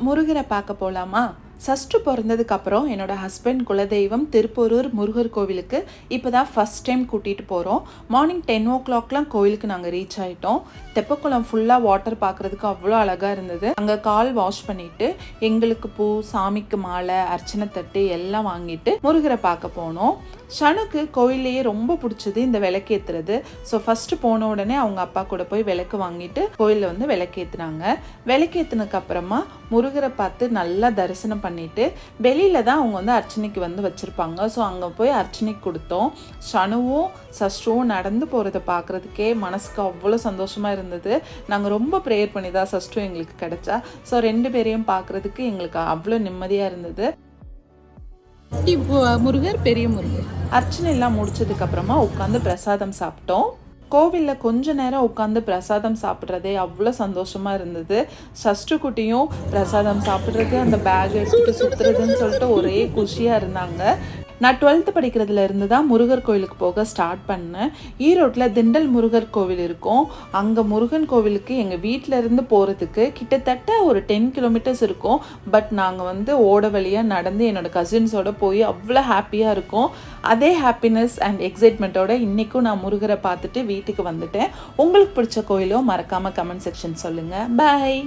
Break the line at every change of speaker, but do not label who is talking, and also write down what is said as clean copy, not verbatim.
முருகரை பார்க்க போகலாமா? சஷ்டு பிறந்ததுக்கப்புறம் என்னோடய ஹஸ்பண்ட் குலதெய்வம் திருப்போரூர் முருகர் கோவிலுக்கு இப்போ தான் ஃபஸ்ட் டைம் கூட்டிகிட்டு போகிறோம். மார்னிங் 10 o'clockலாம் கோவிலுக்கு நாங்கள் ரீச் ஆகிட்டோம். தெப்பக்குளம் ஃபுல்லாக வாட்டர் பார்க்குறதுக்கு அவ்வளோ அழகாக இருந்தது. அங்கே கால் வாஷ் பண்ணிவிட்டு எங்களுக்கு பூ, சாமிக்கு மாலை, அர்ச்சனை தட்டு எல்லாம் வாங்கிட்டு முருகரை பார்க்க போனோம். ஷனுக்கு கோயிலையே ரொம்ப பிடிச்சது இந்த விளக்கேற்றுறது. ஸோ ஃபஸ்ட்டு போன உடனே அவங்க அப்பா கூட போய் விளக்கு வாங்கிட்டு கோயிலில் வந்து விளக்கேற்றுனாங்க. விளக்கேற்றுனதுக்கு அப்புறமா முருகரை பார்த்து நல்லா தரிசனம் பண்ணிட்டு வெளியில தான் அவங்க வந்து அர்ச்சனைக்கு வந்து வச்சுருப்பாங்க. ஸோ அங்கே போய் அர்ச்சனைக்கு கொடுத்தோம். ஷனுவும் சஷ்டுவும் நடந்து போகிறத பார்க்குறதுக்கே மனசுக்கு அவ்வளோ சந்தோஷமாக இருந்தது. நாங்கள் ரொம்ப ப்ரேயர் பண்ணி தான் சஷ்டு எங்களுக்கு கிடைச்சா. ஸோ 2 பேரையும் பார்க்குறதுக்கு எங்களுக்கு அவ்வளோ நிம்மதியாக இருந்தது.
முருகர் பெரிய முருகர்
அர்ச்சனை எல்லாம் முடிச்சதுக்கு அப்புறமா உட்காந்து பிரசாதம் சாப்பிட்டோம். கோவிலில் கொஞ்ச நேரம் உட்காந்து பிரசாதம் சாப்பிட்றதே அவ்வளோ சந்தோஷமாக இருந்தது. சஷ்டு குட்டியும் பிரசாதம் சாப்பிட்றது, அந்த பேக் எடுத்துகிட்டு சுற்றுறதுன்னு சொல்லிட்டு ஒரே குஷியாக இருந்தாங்க. நான் 12th படிக்கிறதுல இருந்து தான் முருகர் கோவிலுக்கு போக ஸ்டார்ட் பண்ணேன். ஈரோட்டில் திண்டல் முருகர் கோவில் இருக்கும். அங்கே முருகன் கோவிலுக்கு எங்கள் வீட்டில் இருந்து போகிறதுக்கு கிட்டத்தட்ட ஒரு 10 kilometers இருக்கும். பட் நாங்கள் வந்து ஓட வழியாக நடந்து என்னோடய கசின்ஸோடு போய் அவ்வளோ ஹாப்பியாக இருக்கும். அதே ஹாப்பினஸ் அண்ட் எக்ஸைட்மெண்ட்டோட இன்றைக்கும் நான் முருகரை பார்த்துட்டு வீட்டுக்கு வந்துட்டேன். உங்களுக்கு பிடிச்ச கோயிலும் மறக்காமல் கமெண்ட் செக்ஷன் சொல்லுங்கள். பாய்.